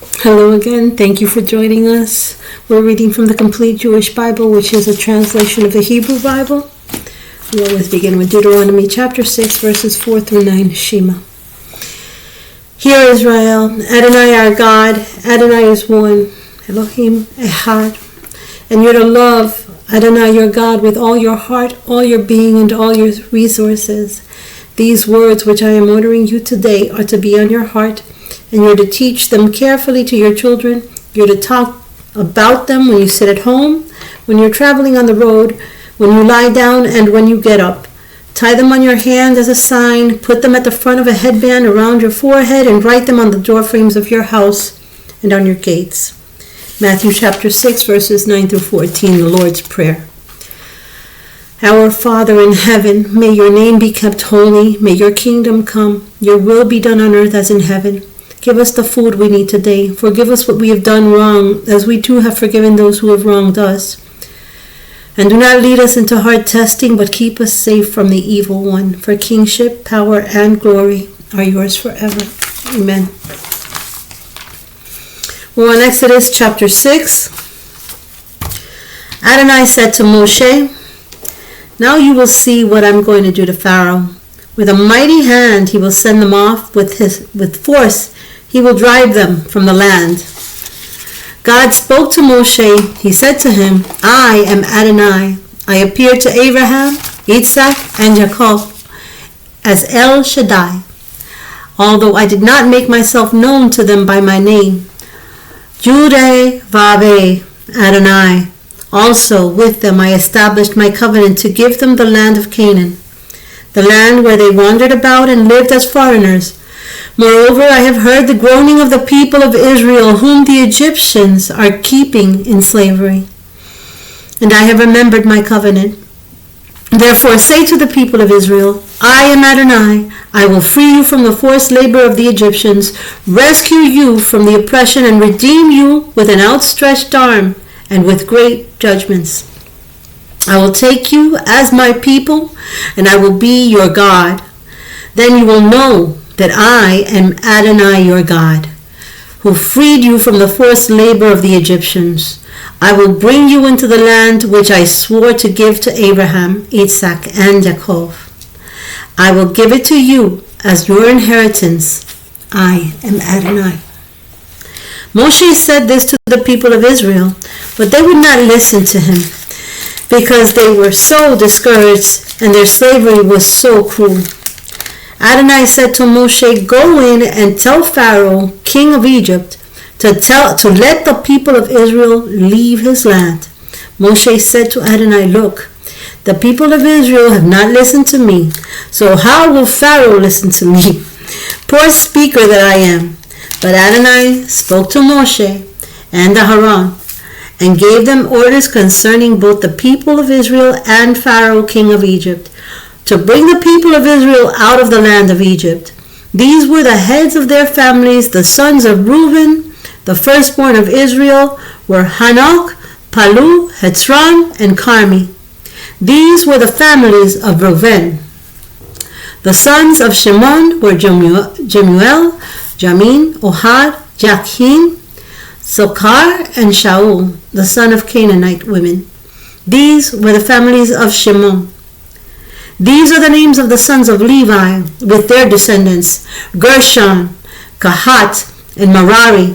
Hello again. Thank you for joining us. We're reading from the Complete Jewish Bible, which is a translation of the Hebrew Bible. We always begin with Deuteronomy chapter 6, verses 4 through 9, Shema. Hear, Israel, Adonai our God, Adonai is one, Elohim Echad, and you're to love Adonai your God with all your heart, all your being, and all your resources. These words which I am ordering you today are to be on your heart, and you're to teach them carefully to your children. You're to talk about them when you sit at home, when you're traveling on the road, when you lie down, and when you get up. Tie them on your hand as a sign, put them at the front of a headband around your forehead, and write them on the doorframes of your house and on your gates. Matthew chapter 6, verses 9 through 14, the Lord's Prayer. Our Father in heaven, may your name be kept holy, may your kingdom come, your will be done on earth as in heaven. Give us the food we need today. Forgive us what we have done wrong, as we too have forgiven those who have wronged us. And do not lead us into hard testing, but keep us safe from the evil one. For kingship, power, and glory are yours forever. Amen. We're on Exodus chapter 6. Adonai said to Moshe, "Now you will see what I'm going to do to Pharaoh. With a mighty hand he will send them off, with force he will drive them from the land." God spoke to Moshe. He said to him, "I am Adonai. I appeared to Abraham, Isaac, and Jacob as El Shaddai, although I did not make myself known to them by my name. Judeh Vaveh Adonai. Also with them I established my covenant to give them the land of Canaan, the land where they wandered about and lived as foreigners. Moreover, I have heard the groaning of the people of Israel, whom the Egyptians are keeping in slavery. And I have remembered my covenant. Therefore say to the people of Israel, I am Adonai. I will free you from the forced labor of the Egyptians, rescue you from the oppression, and redeem you with an outstretched arm and with great judgments. I will take you as my people, and I will be your God. Then you will know that I am Adonai your God, who freed you from the forced labor of the Egyptians. I will bring you into the land which I swore to give to Abraham, Isaac, and Jacob. I will give it to you as your inheritance. I am Adonai." Moshe said this to the people of Israel, but they would not listen to him because they were so discouraged and their slavery was so cruel. Adonai said to Moshe, "Go in and tell Pharaoh, king of Egypt, to let the people of Israel leave his land." Moshe said to Adonai, "Look, the people of Israel have not listened to me, so how will Pharaoh listen to me? Poor speaker that I am." But Adonai spoke to Moshe and Aaron and gave them orders concerning both the people of Israel and Pharaoh, king of Egypt, to bring the people of Israel out of the land of Egypt. These were the heads of their families. The sons of Reuben, the firstborn of Israel, were Hanok, Palu, Hetzron, and Carmi. These were the families of Reuben. The sons of Shimon were Jemuel, Jamin, Ohad, Jachin, Sokar, and Shaul, the son of Canaanite women. These were the families of Shimon. These are the names of the sons of Levi with their descendants: Gershon, Kahat, and Merari.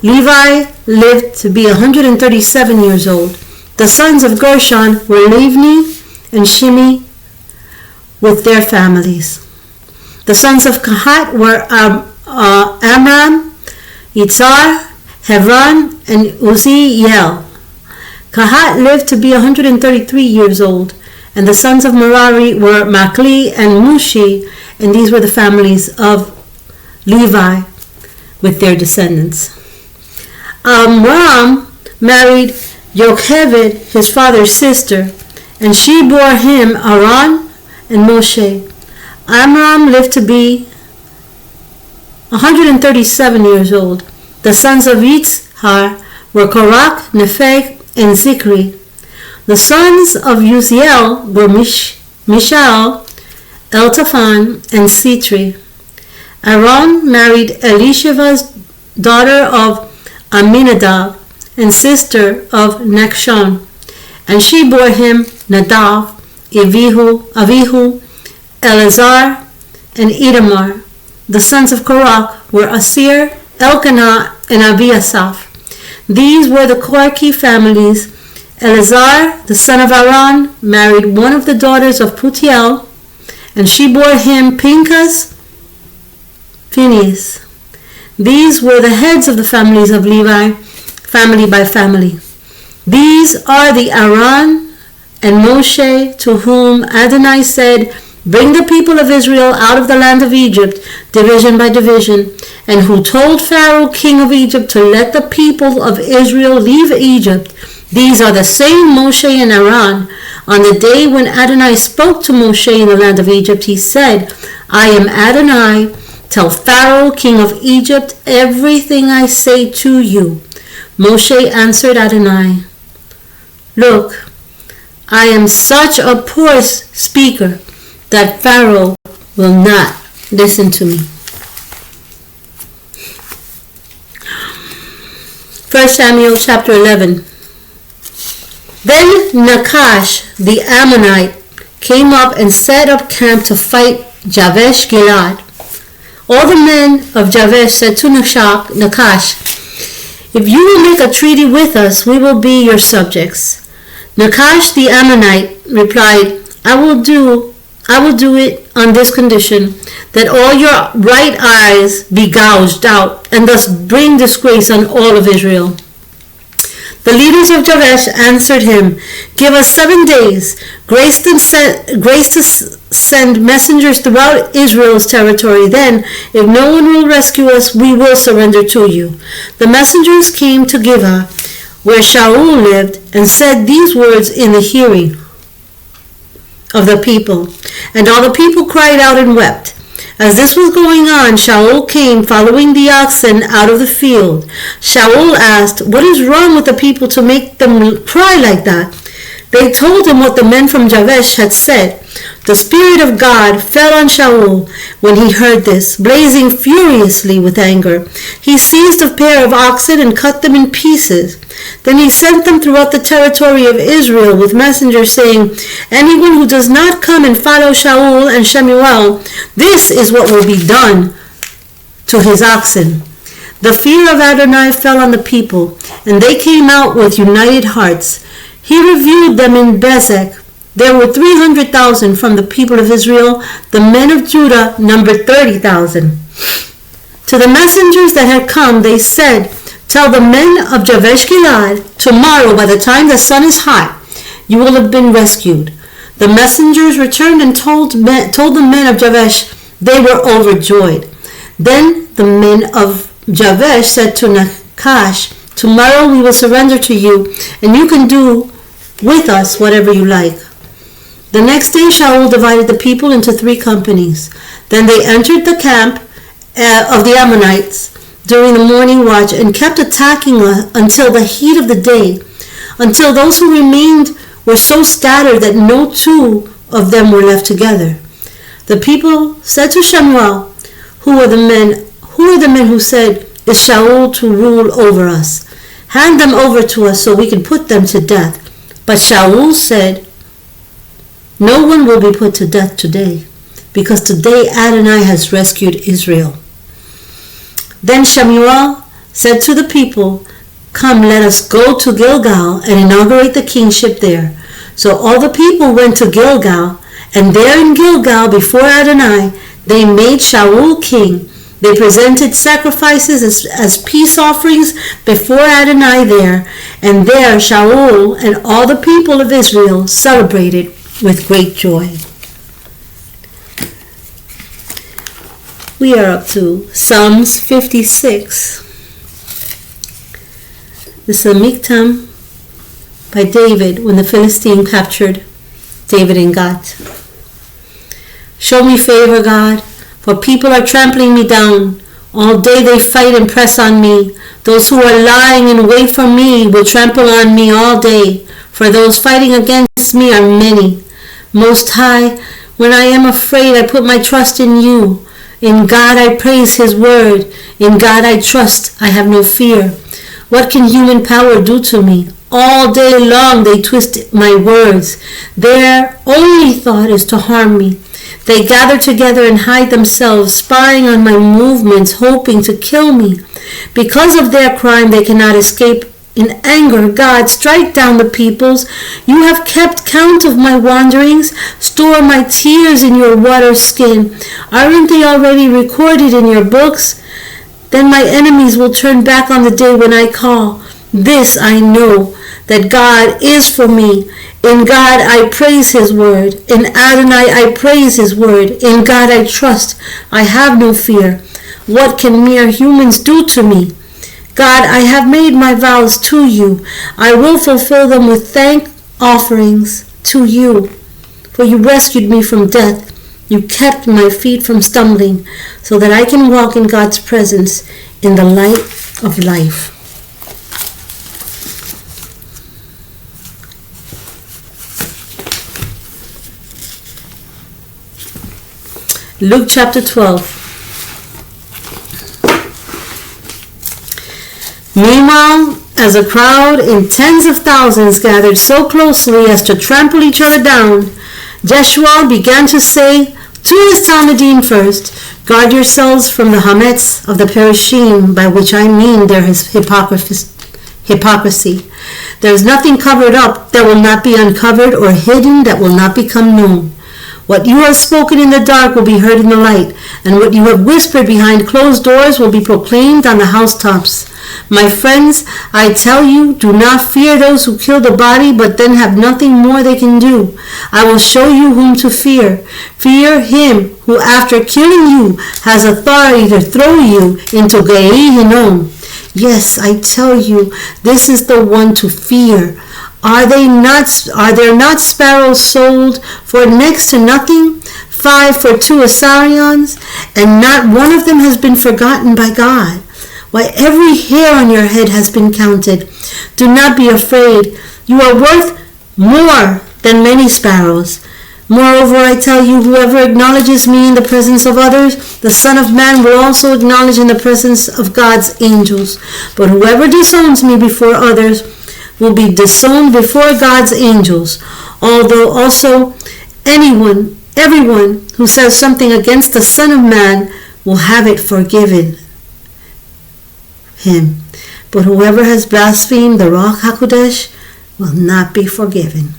Levi lived to be 137 years old. The sons of Gershon were Livni and Shimi with their families. The sons of Kahat were Amram, Yitzhar, Hebron, and Uzziel. Kahat lived to be 133 years old. And the sons of Merari were Machli and Mushi, and these were the families of Levi with their descendants. Amram married Yocheved, his father's sister, and she bore him Aaron and Moshe. Amram lived to be 137 years old. The sons of Yitzhar were Korach, Nepheg, and Zikri. The sons of Uziel were Mishael, Eltaphan, and Sitri. Aaron married Elishaba's daughter of Aminadab, and sister of Nachshon. And she bore him Nadav, Avihu, Eleazar, and Itamar. The sons of Korach were Asir, Elkanah, and Abiasaph. These were the Koraki families. Eleazar, the son of Aaron, married one of the daughters of Putiel, and she bore him Pinchas, Phinehas. These were the heads of the families of Levi, family by family. These are the Aaron and Moshe to whom Adonai said, "Bring the people of Israel out of the land of Egypt, division by division," and who told Pharaoh, king of Egypt, to let the people of Israel leave Egypt. These are the same Moshe and Aaron. On the day when Adonai spoke to Moshe in the land of Egypt, he said, "I am Adonai. Tell Pharaoh, king of Egypt, everything I say to you." Moshe answered Adonai, "Look, I am such a poor speaker that Pharaoh will not listen to me." 1 Samuel chapter 11. Then Nachash the Ammonite came up and set up camp to fight Jabesh Gilead. All the men of Jabesh said to Nachash, "If you will make a treaty with us, we will be your subjects." Nachash the Ammonite replied, I will do it on this condition, that all your right eyes be gouged out, and thus bring disgrace on all of Israel." The leaders of Jabesh answered him, "Give us 7 days, grace to send messengers throughout Israel's territory. Then, if no one will rescue us, we will surrender to you." The messengers came to Gibeah, where Shaul lived, and said these words in the hearing of the people. And all the people cried out and wept. As this was going on, Shaul came following the oxen out of the field. Shaul asked, "What is wrong with the people to make them cry like that?" They told him what the men from Jabesh had said. The Spirit of God fell on Shaul when he heard this, blazing furiously with anger. He seized a pair of oxen and cut them in pieces. Then he sent them throughout the territory of Israel with messengers saying, "Anyone who does not come and follow Shaul and Shemuel, this is what will be done to his oxen." The fear of Adonai fell on the people, and they came out with united hearts. He reviewed them in Bezek. There were 300,000 from the people of Israel. The men of Judah numbered 30,000. To the messengers that had come, they said, "Tell the men of Jabesh Gilead, tomorrow by the time the sun is hot, you will have been rescued." The messengers returned and told the men of Jabesh. They were overjoyed. Then the men of Jabesh said to Nachash, "Tomorrow we will surrender to you, and you can do with us whatever you like." The next day Shaul divided the people into 3 companies. Then they entered the camp of the Ammonites during the morning watch and kept attacking until the heat of the day, until those who remained were so scattered that no 2 of them were left together. The people said to Shemuel, Who are the men who said, "Is Shaul to rule over us? Hand them over to us so we can put them to death." But Shaul said, "No one will be put to death today, because today Adonai has rescued Israel." Then Shemuel said to the people, "Come, let us go to Gilgal and inaugurate the kingship there." So all the people went to Gilgal, and there in Gilgal before Adonai they made Shaul king. They presented sacrifices as peace offerings before Adonai there, and there Shaul and all the people of Israel celebrated with great joy. We are up to Psalms 56. This is a miktam by David when the Philistine captured David and Gath. Show me favor, God, for people are trampling me down. All day they fight and press on me. Those who are lying in wait for me will trample on me all day, for those fighting against me are many. Most High, when I am afraid, I put my trust in you. In God I praise his word. In God I trust. I have no fear. What can human power do to me? All day long they twist my words. Their only thought is to harm me. They gather together and hide themselves, spying on my movements, hoping to kill me. Because of their crime they cannot escape. In anger, God, strike down the peoples. You have kept count of my wanderings. Store my tears in your water skin. Aren't they already recorded in your books? Then my enemies will turn back on the day when I call. This I know, that God is for me. In God I praise his word. In Adonai I praise his word. In God I trust. I have no fear. What can mere humans do to me? God, I have made my vows to you. I will fulfill them with thank offerings to you. For you rescued me from death. You kept my feet from stumbling, so that I can walk in God's presence in the light of life. Luke chapter 12. Meanwhile, as a crowd in tens of thousands gathered so closely as to trample each other down, Joshua began to say to his Talmudim first, guard yourselves from the hametz of the Perishim, by which I mean there is hypocrisy. There is nothing covered up that will not be uncovered, or hidden that will not become known. What you have spoken in the dark will be heard in the light, and what you have whispered behind closed doors will be proclaimed on the housetops. My friends, I tell you, do not fear those who kill the body, but then have nothing more they can do. I will show you whom to fear. Fear him who, after killing you, has authority to throw you into Gehinnom. Yes, I tell you, this is the one to fear. Are there not sparrows sold for next to nothing? 5 for 2 asarions, and not one of them has been forgotten by God. Why, every hair on your head has been counted. Do not be afraid. You are worth more than many sparrows. Moreover, I tell you, whoever acknowledges me in the presence of others, the Son of Man will also acknowledge in the presence of God's angels. But whoever disowns me before others will be disowned before God's angels. Although also everyone who says something against the Son of Man will have it forgiven him. But whoever has blasphemed the Ruach HaKodesh will not be forgiven.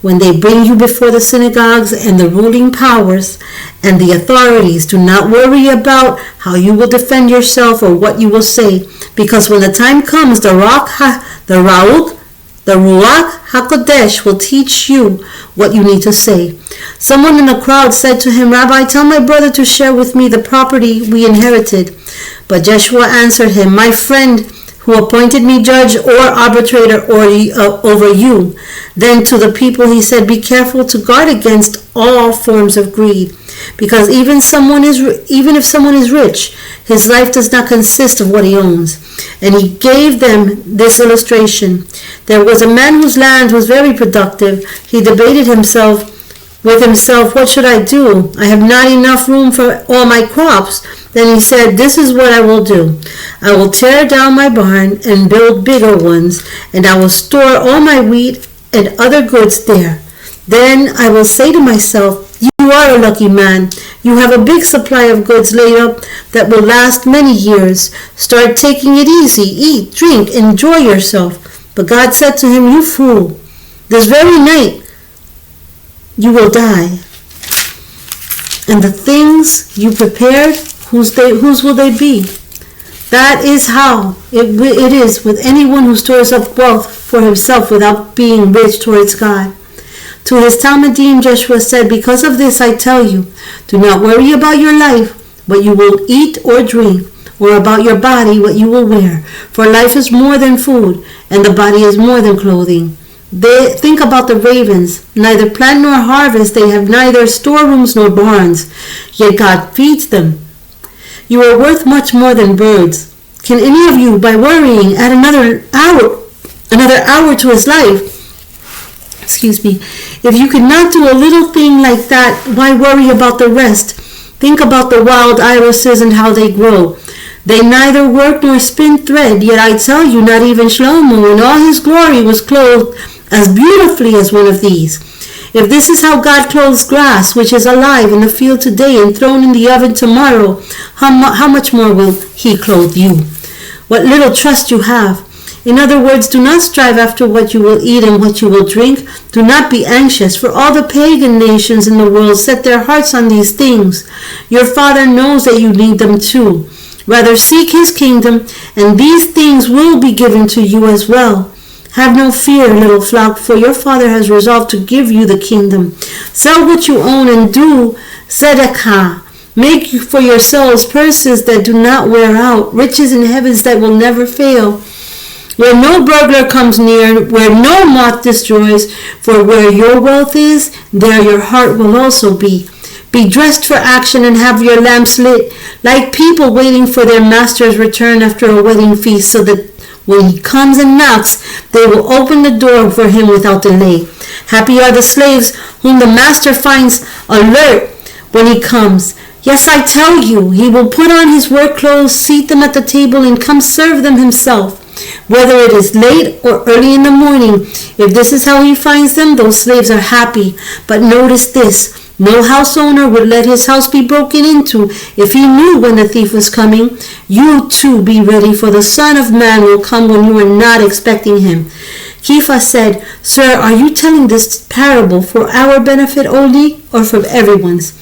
When they bring you before the synagogues and the ruling powers and the authorities, do not worry about how you will defend yourself or what you will say, because when the time comes, the Ruach HaKodesh will teach you what you need to say. Someone in the crowd said to him, Rabbi, tell my brother to share with me the property we inherited. But Joshua answered him, my friend, who appointed me judge or arbitrator over you. Then to the people he said, be careful to guard against all forms of greed, because even if someone is rich, his life does not consist of what he owns. And he gave them this illustration. There was a man whose land was very productive. He debated with himself, what should I do? I have not enough room for all my crops. Then he said, this is what I will do. I will tear down my barn and build bigger ones, and I will store all my wheat and other goods there. Then I will say to myself, you are a lucky man. You have a big supply of goods laid up that will last many years. Start taking it easy. Eat, drink, enjoy yourself. But God said to him, you fool, this very night you will die. And the things you prepared, whose will they be? That is how it is with anyone who stores up wealth for himself without being rich towards God. To his Talmudim, Joshua said, because of this I tell you, do not worry about your life, what you will eat or drink, or about your body, what you will wear. For life is more than food, and the body is more than clothing. Think about the ravens. Neither plant nor harvest. They have neither storerooms nor barns, yet God feeds them. You are worth much more than birds. Can any of you, by worrying, add another hour to his life? If you could not do a little thing like that, why worry about the rest? Think about the wild irises and how they grow. They neither work nor spin thread, yet I tell you, not even Shlomo in all his glory was clothed as beautifully as one of these. If this is how God clothes grass, which is alive in the field today and thrown in the oven tomorrow, how much more will he clothe you? What little trust you have. In other words, do not strive after what you will eat and what you will drink. Do not be anxious, for all the pagan nations in the world set their hearts on these things. Your Father knows that you need them too. Rather seek his kingdom, and these things will be given to you as well. Have no fear, little flock, for your Father has resolved to give you the kingdom. Sell what you own and do tzedakah. Make for yourselves purses that do not wear out, riches in heavens that will never fail, where no burglar comes near, where no moth destroys. For where your wealth is, there your heart will also be. Be dressed for action and have your lamps lit, like people waiting for their master's return after a wedding feast, so that when he comes and knocks, they will open the door for him without delay. Happy are the slaves whom the master finds alert when he comes. Yes, I tell you, he will put on his work clothes, seat them at the table, and come serve them himself. Whether it is late or early in the morning, if this is how he finds them, those slaves are happy. But notice this. No house owner would let his house be broken into if he knew when the thief was coming. You too be ready, for the Son of Man will come when you are not expecting him. Kepha said, Sir, are you telling this parable for our benefit only, or for everyone's?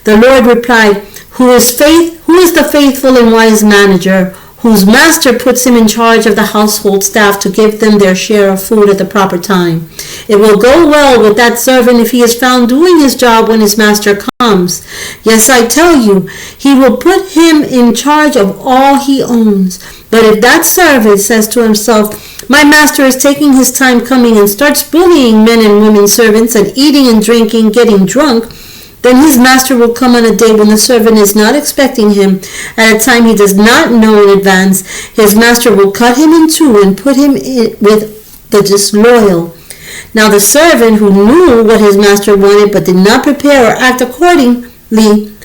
The Lord replied, Who is the faithful and wise manager, whose master puts him in charge of the household staff to give them their share of food at the proper time? It will go well with that servant if he is found doing his job when his master comes. Yes, I tell you, he will put him in charge of all he owns. But if that servant says to himself, My master is taking his time coming, and starts bullying men and women servants and eating and drinking, getting drunk, then his master will come on a day when the servant is not expecting him, at a time he does not know in advance. His master will cut him in two and put him with the disloyal. Now the servant who knew what his master wanted but did not prepare or act accordingly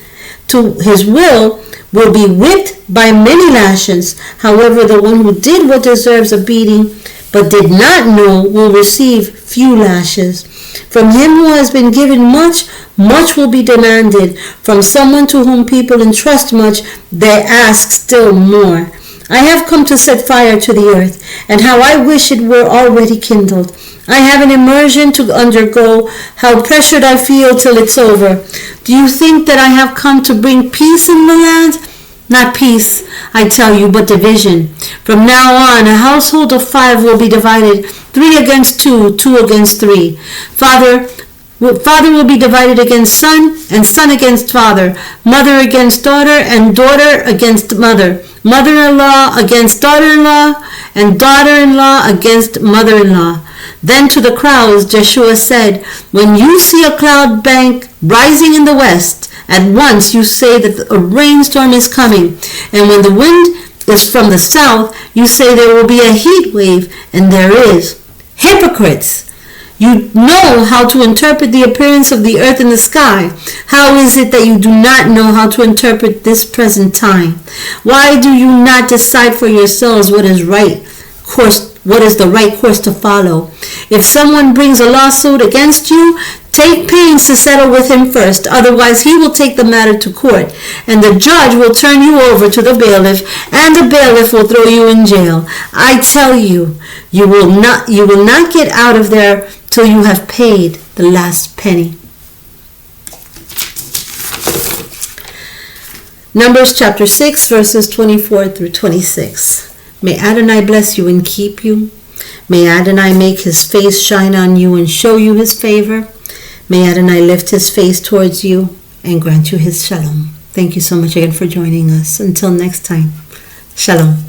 to his will be whipped by many lashes. However, the one who did what deserves a beating but did not know will receive few lashes. From him who has been given much, much will be demanded. From someone to whom people entrust much, they ask still more. I have come to set fire to the earth, and how I wish it were already kindled. I have an immersion to undergo. How pressured I feel till it's over. Do you think that I have come to bring peace in the land? Not peace, I tell you, but division. From now on, a household of 5 will be divided, 3 against 2, 2 against 3. Father will be divided against son, and son against father, mother against daughter, and daughter against mother, mother-in-law against daughter-in-law, and daughter-in-law against mother-in-law. Then to the crowds, Joshua said, When you see a cloud bank rising in the west, at once you say that a rainstorm is coming. And when the wind is from the south, you say there will be a heat wave, and there is. Hypocrites! You know how to interpret the appearance of the earth and the sky. How is it that you do not know how to interpret this present time? Why do you not decide for yourselves what is the right course to follow? If someone brings a lawsuit against you, take pains to settle with him first, otherwise he will take the matter to court, and the judge will turn you over to the bailiff, and the bailiff will throw you in jail. I tell you, you will not get out of there till you have paid the last penny. Numbers chapter 6, verses 24 through 26. May Adonai bless you and keep you. May Adonai make his face shine on you and show you his favor. May Adonai lift his face towards you and grant you his shalom. Thank you so much again for joining us. Until next time, shalom.